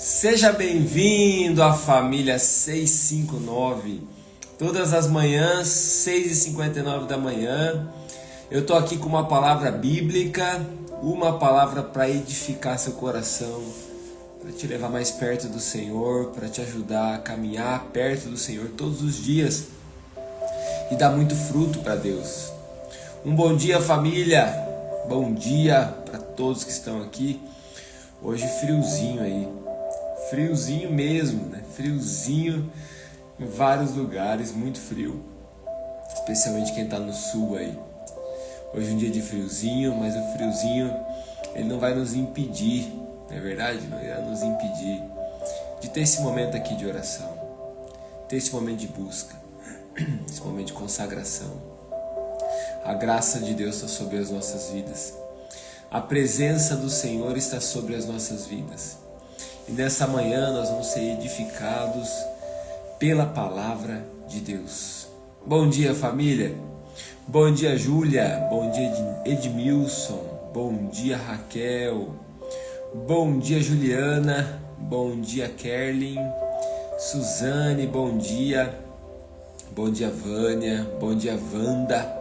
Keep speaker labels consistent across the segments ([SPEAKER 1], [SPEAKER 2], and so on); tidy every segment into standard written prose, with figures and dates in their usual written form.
[SPEAKER 1] Seja bem-vindo à família 659. Todas as manhãs, 6h59 da manhã, eu estou aqui com uma palavra bíblica, uma palavra para edificar seu coração, para te levar mais perto do Senhor, para te ajudar a caminhar perto do Senhor todos os dias e dar muito fruto para Deus. Um bom dia, família, bom dia para todos que estão aqui. Hoje friozinho aí, friozinho mesmo, né? Friozinho em vários lugares, muito frio, especialmente quem está no sul aí. Hoje é um dia de friozinho, mas o friozinho ele não vai nos impedir, não é verdade? Não irá nos impedir de ter esse momento aqui de oração, ter esse momento de busca, esse momento de consagração. A graça de Deus está sobre as nossas vidas. A presença do Senhor está sobre as nossas vidas. E nessa manhã nós vamos ser edificados pela palavra de Deus. Bom dia, família. Bom dia, Júlia. Bom dia, Edmilson. Bom dia, Raquel. Bom dia, Juliana. Bom dia, Kerlin. Suzane, bom dia. Bom dia, Vânia. Bom dia, Wanda.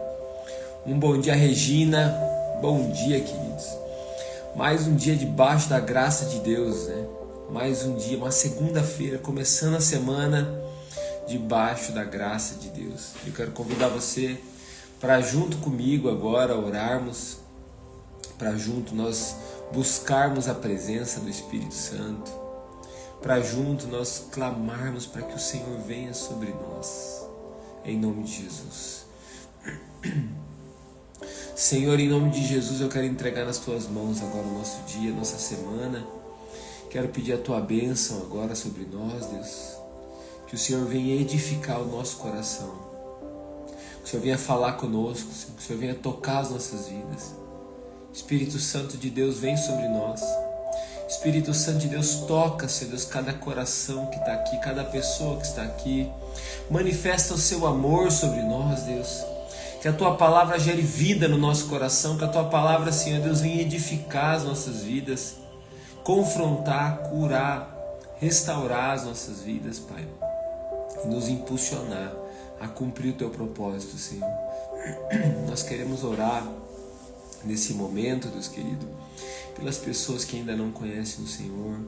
[SPEAKER 1] Um bom dia, Regina. Bom dia, queridos. Mais um dia debaixo da graça de Deus, né? Mais um dia, uma segunda-feira, começando a semana debaixo da graça de Deus. Eu quero convidar você para junto comigo agora orarmos, para junto nós buscarmos a presença do Espírito Santo, para junto nós clamarmos para que o Senhor venha sobre nós, em nome de Jesus. Senhor, em nome de Jesus, eu quero entregar nas Tuas mãos agora o nosso dia, nossa semana. Quero pedir a Tua bênção agora sobre nós, Deus. Que o Senhor venha edificar o nosso coração. Que o Senhor venha falar conosco, que o Senhor venha tocar as nossas vidas. Espírito Santo de Deus, vem sobre nós. Espírito Santo de Deus, toca, Senhor Deus, cada coração que está aqui, cada pessoa que está aqui. Manifesta o Seu amor sobre nós, Deus. Que a Tua palavra gere vida no nosso coração, que a Tua palavra, Senhor Deus, venha edificar as nossas vidas, confrontar, curar, restaurar as nossas vidas, Pai, e nos impulsionar a cumprir o Teu propósito, Senhor. Nós queremos orar nesse momento, Deus querido, pelas pessoas que ainda não conhecem o Senhor,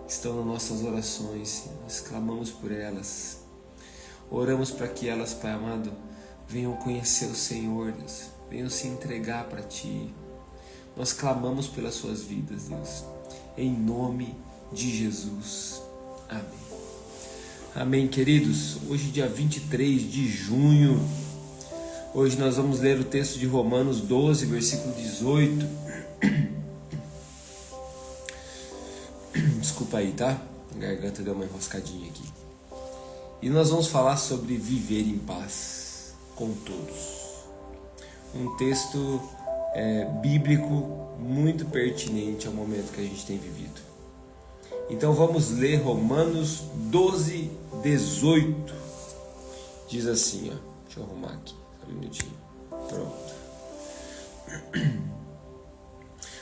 [SPEAKER 1] estão nas nossas orações, Senhor. Nós clamamos por elas, oramos para que elas, Pai amado, venham conhecer o Senhor, Deus, venham se entregar para Ti. Nós clamamos pelas suas vidas, Deus, em nome de Jesus. Amém. Amém, queridos. Hoje, dia 23 de junho, hoje nós vamos ler o texto de Romanos 12, versículo 18. Desculpa aí, tá? A garganta deu uma enroscadinha aqui. E nós vamos falar sobre viver em paz com todos. Um texto bíblico muito pertinente ao momento que a gente tem vivido. Então vamos ler Romanos 12, 18. Diz assim, ó. Deixa eu arrumar aqui, um minutinho. Pronto.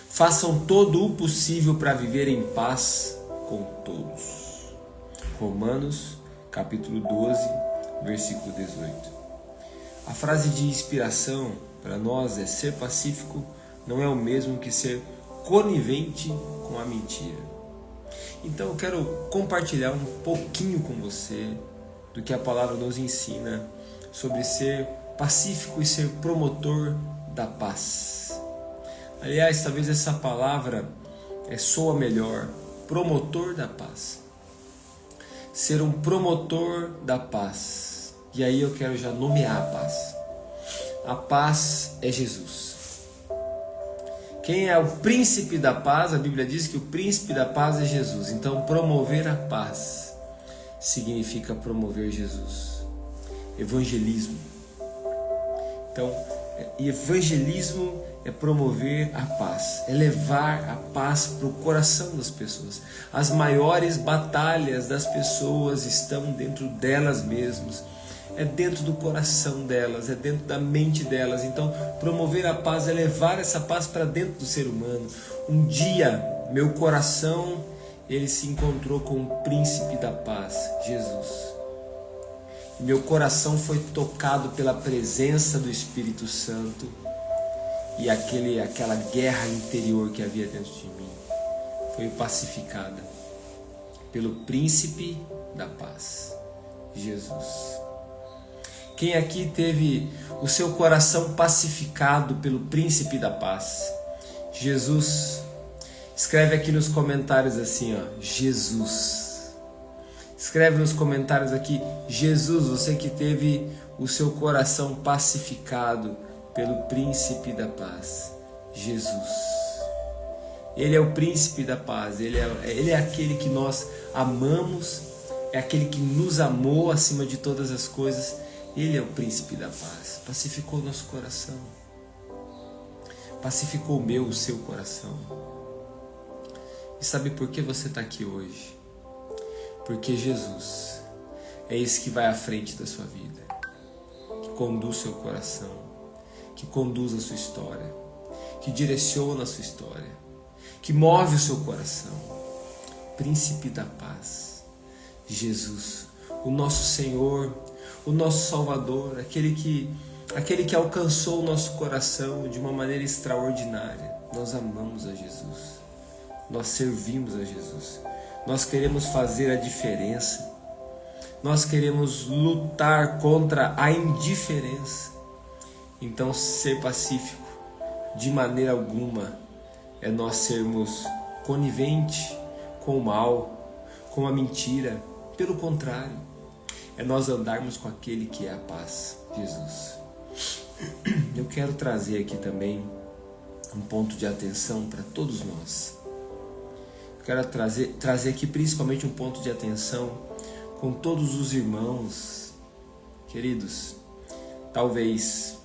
[SPEAKER 1] Façam todo o possível para viver em paz com todos. Romanos, capítulo 12, versículo 18. A frase de inspiração para nós é: ser pacífico não é o mesmo que ser conivente com a mentira. Então eu quero compartilhar um pouquinho com você do que a palavra nos ensina sobre ser pacífico e ser promotor da paz. Aliás, talvez essa palavra soa melhor, promotor da paz. Ser um promotor da paz. E aí eu quero já nomear a paz. A paz é Jesus. Quem é o príncipe da paz? A Bíblia diz que o príncipe da paz é Jesus. Então promover a paz significa promover Jesus. Evangelismo. Então, evangelismo é promover a paz, é levar a paz para o coração das pessoas. As maiores batalhas das pessoas estão dentro delas mesmas. É dentro do coração delas, é dentro da mente delas. Então, promover a paz é levar essa paz para dentro do ser humano. Um dia, meu coração ele se encontrou com o príncipe da paz, Jesus. Meu coração foi tocado pela presença do Espírito Santo e aquela guerra interior que havia dentro de mim foi pacificada pelo príncipe da paz, Jesus. Quem aqui teve o seu coração pacificado pelo príncipe da paz? Jesus. Escreve aqui nos comentários assim, ó, Jesus. Escreve nos comentários aqui, Jesus, você que teve o seu coração pacificado pelo príncipe da paz, Jesus. Ele é o príncipe da paz, ele é aquele que nós amamos, é aquele que nos amou acima de todas as coisas. Ele é o príncipe da paz, pacificou nosso coração, pacificou o meu, o seu coração. E sabe por que você está aqui hoje? Porque Jesus é esse que vai à frente da sua vida, que conduz seu coração, que conduz a sua história, que direciona a sua história, que move o seu coração. Príncipe da paz, Jesus, o nosso Senhor, o nosso Salvador, aquele que alcançou o nosso coração de uma maneira extraordinária. Nós amamos a Jesus, nós servimos a Jesus, nós queremos fazer a diferença, nós queremos lutar contra a indiferença. Então, ser pacífico de maneira alguma é nós sermos coniventes com o mal, com a mentira. Pelo contrário, é nós andarmos com aquele que é a paz, Jesus. Eu quero trazer aqui também um ponto de atenção para todos nós. Eu quero trazer aqui principalmente um ponto de atenção com todos os irmãos. Queridos, talvez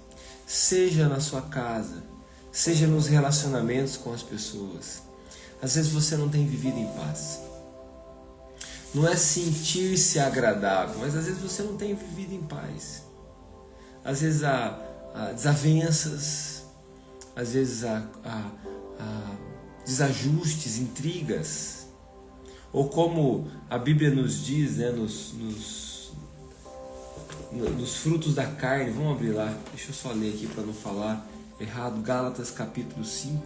[SPEAKER 1] seja na sua casa, seja nos relacionamentos com as pessoas, às vezes você não tem vivido em paz. Não é sentir-se agradável, mas às vezes você não tem vivido em paz. Às vezes há desavenças, às vezes há desajustes, intrigas. Ou como a Bíblia nos diz, né, nos frutos da carne. Vamos abrir lá, deixa eu só ler aqui para não falar errado. Gálatas capítulo 5.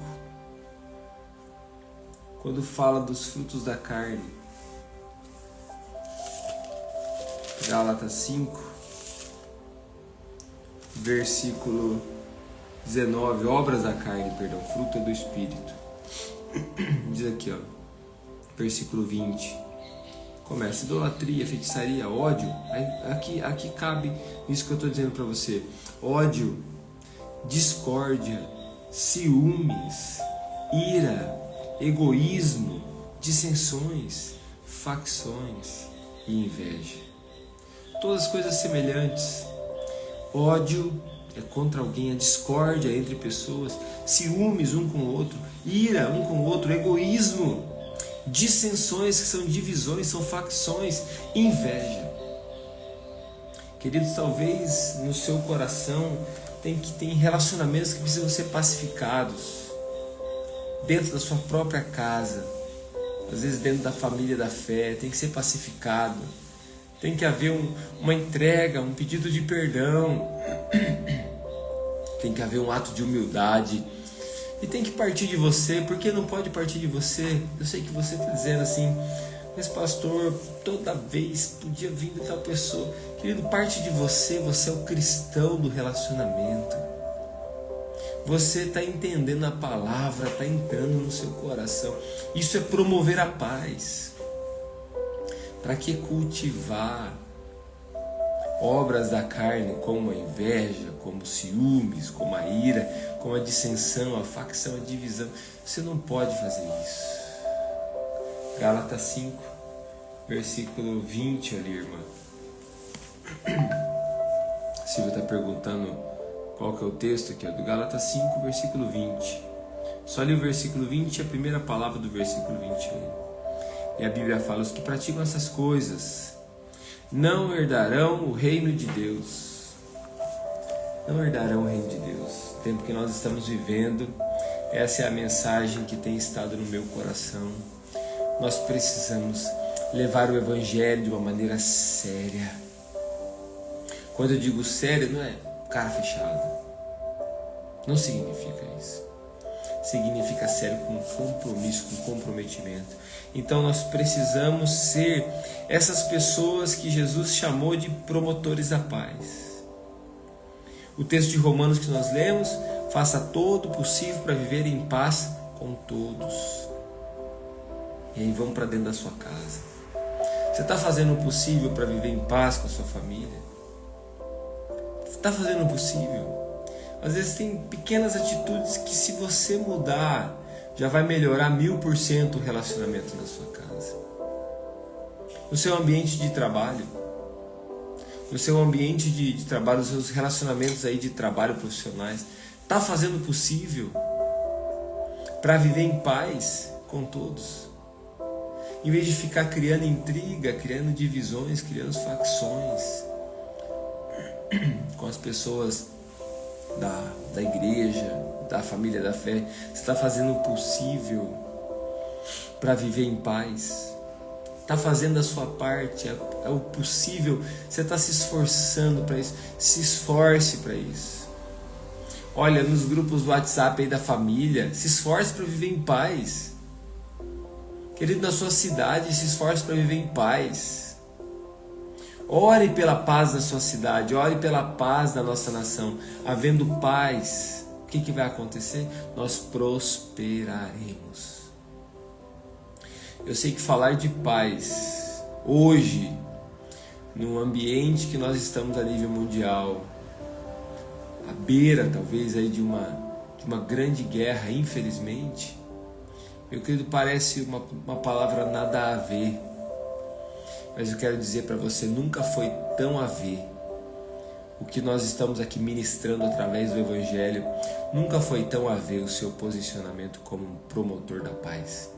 [SPEAKER 1] Quando fala dos frutos da carne. Gálatas 5, versículo 19, obras da carne, perdão, fruto do Espírito. Diz aqui, ó, versículo 20, começa: idolatria, feitiçaria, ódio. Aqui cabe isso que eu estou dizendo para você: ódio, discórdia, ciúmes, ira, egoísmo, dissensões, facções e inveja. Todas as coisas semelhantes. Ódio é contra alguém, a discórdia entre pessoas, ciúmes um com o outro, ira um com o outro, egoísmo, dissensões, que são divisões, são facções, inveja. Queridos, talvez no seu coração tem relacionamentos que precisam ser pacificados, dentro da sua própria casa, às vezes dentro da família da fé, tem que ser pacificado. Tem que haver uma entrega, um pedido de perdão. Tem que haver um ato de humildade. E tem que partir de você. Por que não pode partir de você? Eu sei que você está dizendo assim: mas pastor, toda vez podia vir de tal pessoa. Querido, parte de você. Você é o cristão do relacionamento. Você está entendendo a palavra, está entrando no seu coração. Isso é promover a paz. Para que cultivar obras da carne como a inveja, como ciúmes, como a ira, como a dissensão, a facção, a divisão? Você não pode fazer isso. Gálatas 5, versículo 20 ali, irmã. Silvia está perguntando qual que é o texto aqui, ó, do Gálatas 5, versículo 20. Só li o versículo 20 e a primeira palavra do versículo 21. E a Bíblia fala: os que praticam essas coisas não herdarão o reino de Deus. Não herdarão o reino de Deus. O tempo que nós estamos vivendo, essa é a mensagem que tem estado no meu coração. nós precisamos levar o Evangelho de uma maneira séria. Quando eu digo sério, não é cara fechada. Não significa isso. Significa sério com compromisso, com comprometimento. Então nós precisamos ser essas pessoas que Jesus chamou de promotores da paz. O texto de Romanos que nós lemos: faça todo o possível para viver em paz com todos. E aí vamos para dentro da sua casa. Você está fazendo o possível para viver em paz com a sua família? Você está fazendo o possível? Às vezes tem pequenas atitudes que, se você mudar, já vai melhorar 1000% o relacionamento na sua casa. No seu ambiente de trabalho, no seu ambiente de trabalho, os seus relacionamentos aí de trabalho profissionais, está fazendo o possível para viver em paz com todos? Em vez de ficar criando intriga, criando divisões, criando facções com as pessoas da igreja, da família da fé, você está fazendo o possível para viver em paz? Está fazendo a sua parte, é o possível, você está se esforçando para isso? Se esforce para isso. Olha, nos grupos do WhatsApp aí da família, se esforce para viver em paz. Querido, na sua cidade, se esforce para viver em paz. Ore pela paz da sua cidade, ore pela paz da nossa nação. Havendo paz, o que vai acontecer? Nós prosperaremos. Eu sei que falar de paz hoje, no ambiente que nós estamos a nível mundial, à beira talvez aí de uma grande guerra, infelizmente, meu querido, parece uma palavra nada a ver. Mas eu quero dizer para você, nunca foi tão a ver. O que nós estamos aqui ministrando através do Evangelho, nunca foi tão a ver o seu posicionamento como um promotor da paz.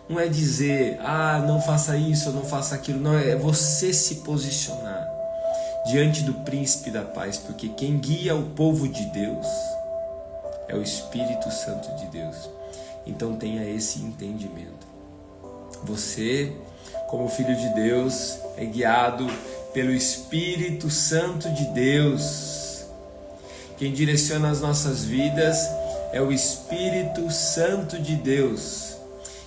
[SPEAKER 1] Não é dizer, não faça isso, ou não faça aquilo. Não, é você se posicionar diante do príncipe da paz. Porque quem guia o povo de Deus é o Espírito Santo de Deus. Então tenha esse entendimento. Você, como filho de Deus, é guiado pelo Espírito Santo de Deus. Quem direciona as nossas vidas é o Espírito Santo de Deus.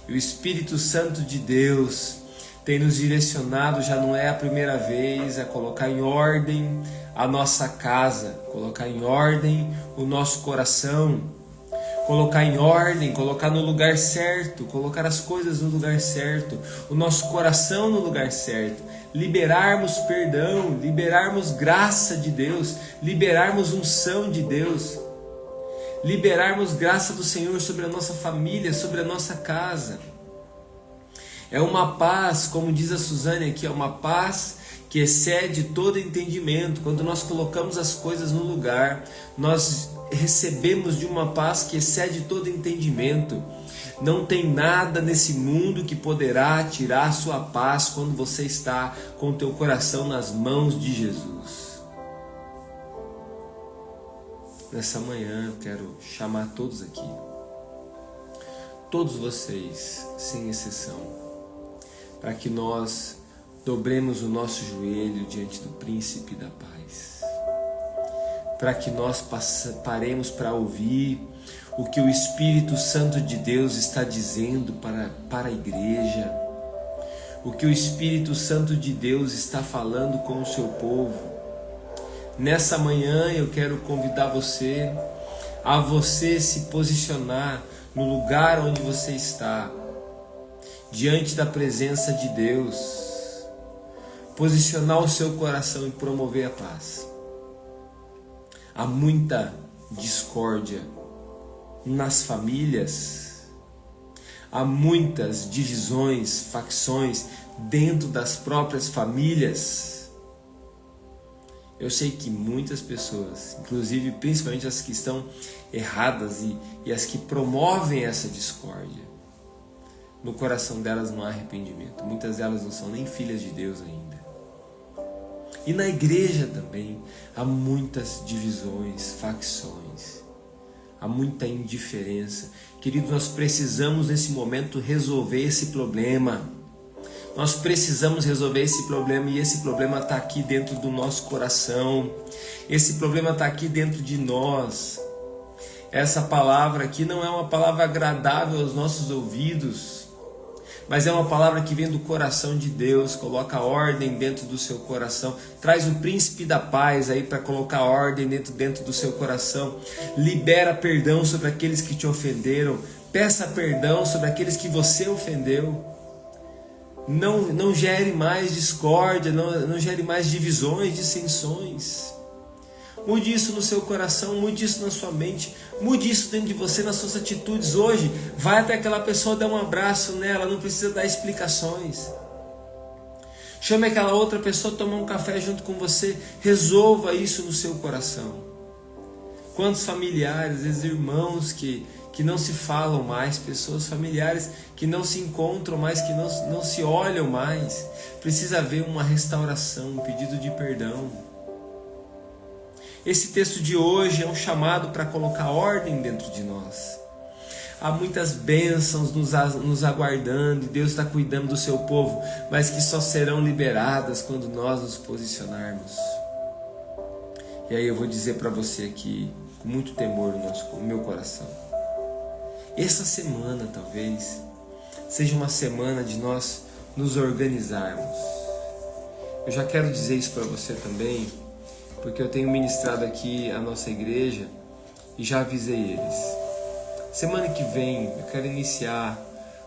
[SPEAKER 1] E o Espírito Santo de Deus tem nos direcionado, já não é a primeira vez, a colocar em ordem a nossa casa, colocar em ordem o nosso coração, colocar em ordem, colocar no lugar certo, colocar as coisas no lugar certo, o nosso coração no lugar certo, liberarmos perdão, liberarmos graça de Deus, liberarmos unção de Deus, liberarmos graça do Senhor sobre a nossa família, sobre a nossa casa. É uma paz, como diz a Suzane aqui, é uma paz que excede todo entendimento. Quando nós colocamos as coisas no lugar, nós recebemos de uma paz que excede todo entendimento. Não tem nada nesse mundo que poderá tirar a sua paz quando você está com o teu coração nas mãos de Jesus. Nessa manhã eu quero chamar todos aqui, todos vocês, sem exceção, para que nós dobremos o nosso joelho diante do Príncipe da Paz, para que nós paremos para ouvir o que o Espírito Santo de Deus está dizendo para a igreja, o que o Espírito Santo de Deus está falando com o seu povo. Nessa manhã eu quero convidar você a você se posicionar no lugar onde você está, diante da presença de Deus, posicionar o seu coração e promover a paz. Há muita discórdia nas famílias, há muitas divisões, facções dentro das próprias famílias. Eu sei que muitas pessoas, inclusive principalmente as que estão erradas e as que promovem essa discórdia, no coração delas não há arrependimento. Muitas delas não são nem filhas de Deus ainda. E na igreja também há muitas divisões, facções. há muita indiferença. Queridos, nós precisamos nesse momento resolver esse problema. Nós precisamos resolver esse problema, e esse problema está aqui dentro do nosso coração. Esse problema está aqui dentro de nós. Essa palavra aqui não é uma palavra agradável aos nossos ouvidos, mas é uma palavra que vem do coração de Deus. Coloca ordem dentro do seu coração. Traz o príncipe da paz aí para colocar ordem dentro do seu coração. Libera perdão sobre aqueles que te ofenderam. Peça perdão sobre aqueles que você ofendeu. Não gere mais discórdia, não gere mais divisões, dissensões. Mude isso no seu coração, mude isso na sua mente, mude isso dentro de você, nas suas atitudes hoje. Vai até aquela pessoa, dá um abraço nela, não precisa dar explicações. Chame aquela outra pessoa a tomar um café junto com você, resolva isso no seu coração. Quantos familiares, às vezes irmãos que não se falam mais, pessoas familiares que não se encontram mais, que não se olham mais. Precisa haver uma restauração, um pedido de perdão. Esse texto de hoje é um chamado para colocar ordem dentro de nós. Há muitas bênçãos nos aguardando, e Deus está cuidando do seu povo, mas que só serão liberadas quando nós nos posicionarmos. E aí eu vou dizer para você aqui, com muito temor no meu coração, essa semana talvez seja uma semana de nós nos organizarmos. Eu já quero dizer isso para você também, porque eu tenho ministrado aqui a nossa igreja e já avisei eles. Semana que vem eu quero iniciar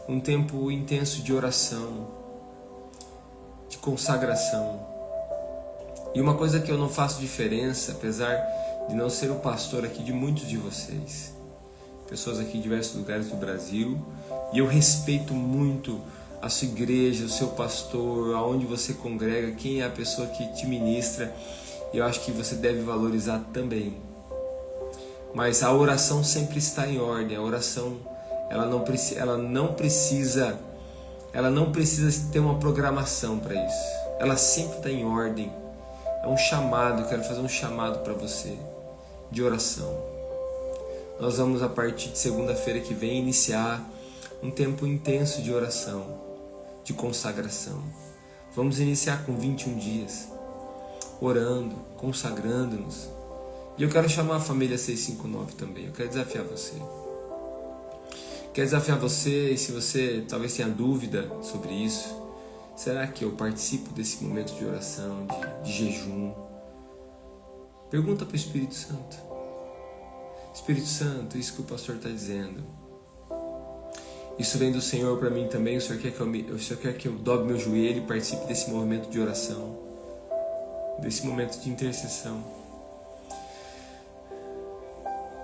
[SPEAKER 1] um tempo intenso de oração, de consagração. E uma coisa que eu não faço diferença, apesar de não ser o pastor aqui de muitos de vocês, pessoas aqui de diversos lugares do Brasil, e eu respeito muito a sua igreja, o seu pastor, aonde você congrega, quem é a pessoa que te ministra, e eu acho que você deve valorizar também. Mas a oração sempre está em ordem. A oração ela não precisa ter uma programação para isso. Ela sempre está em ordem. É um chamado, eu quero fazer um chamado para você de oração. Nós vamos, a partir de segunda-feira que vem, iniciar um tempo intenso de oração, de consagração. Vamos iniciar com 21 dias, orando, consagrando-nos. E eu quero chamar a família 659 também. Eu quero desafiar você. Quero desafiar você, e se você talvez tenha dúvida sobre isso, será que eu participo desse momento de oração, de jejum? Pergunta para o Espírito Santo. Espírito Santo, isso que o pastor está dizendo, isso vem do Senhor para mim também. O Senhor quer que eu dobre meu joelho e participe desse movimento de oração, desse momento de intercessão.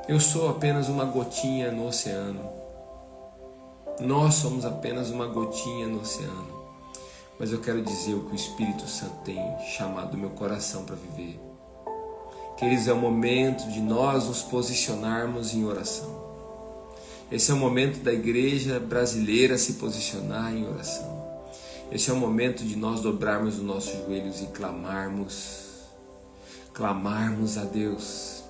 [SPEAKER 1] Eu sou apenas uma gotinha no oceano. Nós somos apenas uma gotinha no oceano. Mas eu quero dizer o que o Espírito Santo tem chamado meu coração para viver. Queridos, é o momento de nós nos posicionarmos em oração. Esse é o momento da igreja brasileira se posicionar em oração. Esse é o momento de nós dobrarmos os nossos joelhos e clamarmos a Deus.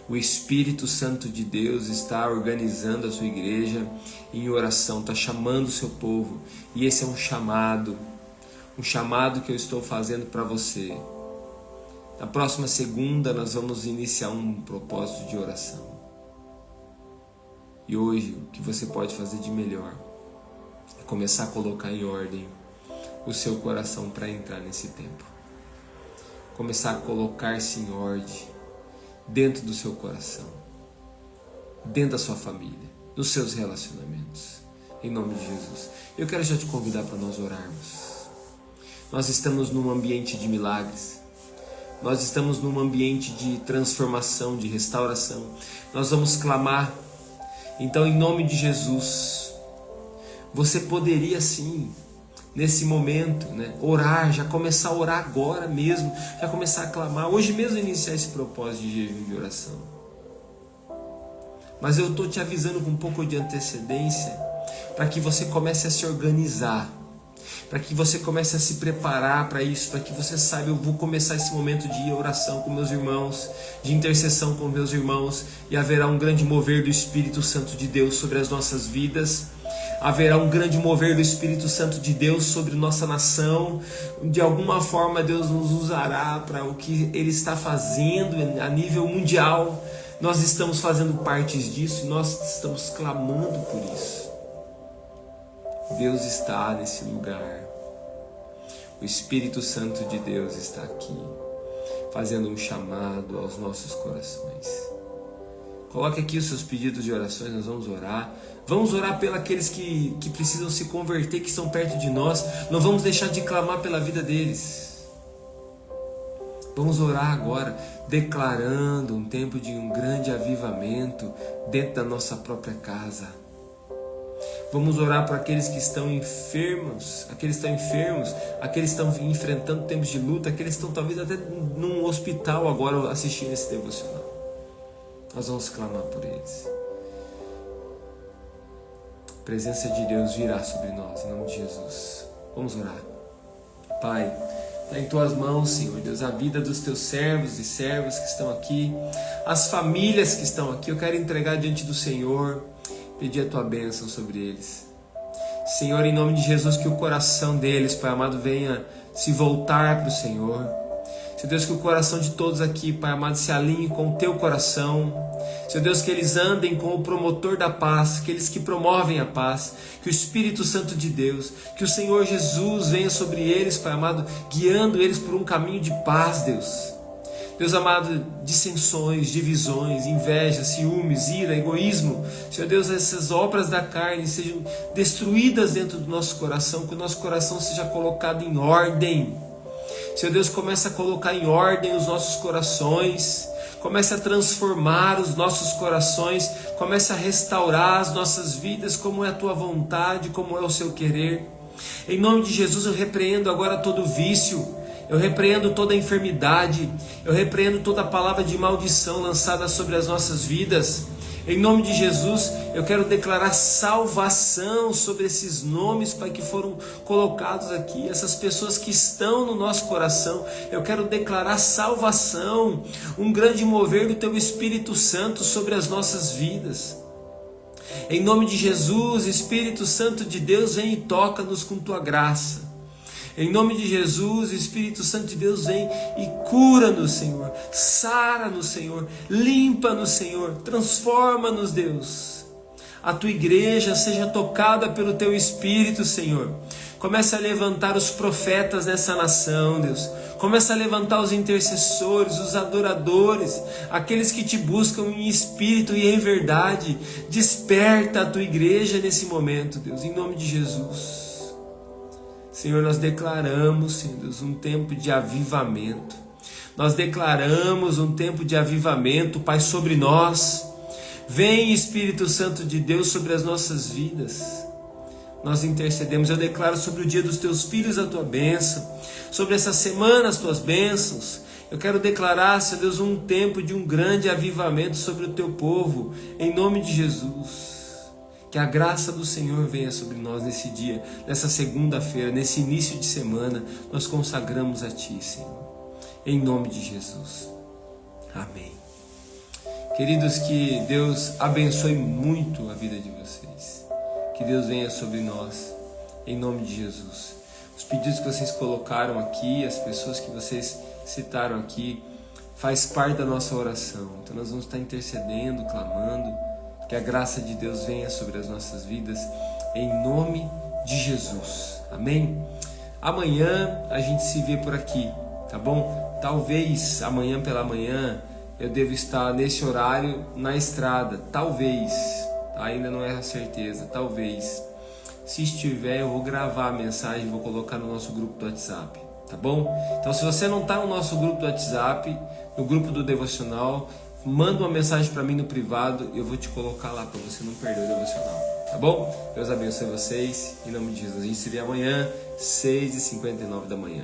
[SPEAKER 1] O Espírito Santo de Deus está organizando a sua igreja em oração, está chamando o seu povo. E esse é um chamado que eu estou fazendo para você. Na próxima segunda nós vamos iniciar um propósito de oração. E hoje o que você pode fazer de melhor é começar a colocar em ordem o seu coração para entrar nesse tempo. Começar a colocar-se em ordem dentro do seu coração, dentro da sua família, nos seus relacionamentos, em nome de Jesus. Eu quero já te convidar para nós orarmos. Nós estamos num ambiente de milagres, nós estamos num ambiente de transformação, de restauração. Nós vamos clamar. Então, em nome de Jesus, você poderia sim, nesse momento, orar, já começar a orar agora mesmo, já começar a clamar, hoje mesmo iniciar esse propósito de jejum de oração. Mas eu estou te avisando com um pouco de antecedência, para que você comece a se organizar, para que você comece a se preparar para isso, para que você saiba, eu vou começar esse momento de oração com meus irmãos, de intercessão com meus irmãos, e haverá um grande mover do Espírito Santo de Deus sobre as nossas vidas. Haverá um grande mover do Espírito Santo de Deus sobre nossa nação. De alguma forma Deus nos usará para o que Ele está fazendo a nível mundial. Nós estamos fazendo parte disso e nós estamos clamando por isso. Deus está nesse lugar. O Espírito Santo de Deus está aqui, fazendo um chamado aos nossos corações. Coloque aqui os seus pedidos de orações, nós vamos orar. Vamos orar pelos aqueles que precisam se converter, que estão perto de nós. Não vamos deixar de clamar pela vida deles. Vamos orar agora, declarando um tempo de um grande avivamento dentro da nossa própria casa. Vamos orar por aqueles que estão enfermos, aqueles que estão enfrentando tempos de luta, aqueles que estão talvez até num hospital agora assistindo esse devocional. Nós vamos clamar por eles. A presença de Deus virá sobre nós, em nome de Jesus. Vamos orar. Pai, está em Tuas mãos, Senhor Deus, a vida dos Teus servos e servas que estão aqui, as famílias que estão aqui, eu quero entregar diante do Senhor, pedir a Tua bênção sobre eles. Senhor, em nome de Jesus, que o coração deles, Pai amado, venha se voltar para o Senhor. Senhor Deus, que o coração de todos aqui, Pai amado, se alinhe com o Teu coração. Senhor Deus, que eles andem com o promotor da paz, aqueles que promovem a paz, que o Espírito Santo de Deus, que o Senhor Jesus venha sobre eles, Pai amado, guiando eles por um caminho de paz, Deus. Deus amado, dissensões, divisões, inveja, ciúmes, ira, egoísmo, Senhor Deus, essas obras da carne sejam destruídas dentro do nosso coração, que o nosso coração seja colocado em ordem. Senhor Deus, começa a colocar em ordem os nossos corações, comece a transformar os nossos corações, comece a restaurar as nossas vidas, como é a Tua vontade, como é o Seu querer. Em nome de Jesus eu repreendo agora todo vício, eu repreendo toda enfermidade, eu repreendo toda palavra de maldição lançada sobre as nossas vidas. Em nome de Jesus, eu quero declarar salvação sobre esses nomes, Pai, que foram colocados aqui, essas pessoas que estão no nosso coração. Eu quero declarar salvação, um grande mover do Teu Espírito Santo sobre as nossas vidas. Em nome de Jesus, Espírito Santo de Deus, vem e toca-nos com Tua graça. Em nome de Jesus, Espírito Santo de Deus, vem e cura-nos, Senhor. Sara-nos, Senhor. Limpa-nos, Senhor. Transforma-nos, Deus. A Tua igreja seja tocada pelo Teu Espírito, Senhor. Comece a levantar os profetas nessa nação, Deus. Comece a levantar os intercessores, os adoradores, aqueles que Te buscam em espírito e em verdade. Desperta a Tua igreja nesse momento, Deus, em nome de Jesus. Senhor, nós declaramos, Senhor Deus, um tempo de avivamento. Nós declaramos um tempo de avivamento, Pai, sobre nós. Vem, Espírito Santo de Deus, sobre as nossas vidas. Nós intercedemos. Eu declaro sobre o dia dos Teus filhos a Tua bênção. Sobre essa semana as Tuas bênçãos. Eu quero declarar, Senhor Deus, um tempo de um grande avivamento sobre o Teu povo. Em nome de Jesus. Que a graça do Senhor venha sobre nós nesse dia, nessa segunda-feira, nesse início de semana. Nós consagramos a Ti, Senhor. Em nome de Jesus. Amém. Queridos, que Deus abençoe muito a vida de vocês. Que Deus venha sobre nós. Em nome de Jesus. Os pedidos que vocês colocaram aqui, as pessoas que vocês citaram aqui, faz parte da nossa oração. Então nós vamos estar intercedendo, clamando. Que a graça de Deus venha sobre as nossas vidas, em nome de Jesus. Amém? Amanhã a gente se vê por aqui, tá bom? Talvez amanhã pela manhã eu devo estar nesse horário na estrada. Talvez, ainda não é a certeza, talvez. Se estiver, eu vou gravar a mensagem e vou colocar no nosso grupo do WhatsApp, tá bom? Então, se você não está no nosso grupo do WhatsApp, no grupo do Devocional, manda uma mensagem para mim no privado, eu vou te colocar lá para você não perder o devocional, tá bom? Deus abençoe vocês, em nome de Jesus. A gente se vê amanhã, 6h59 da manhã.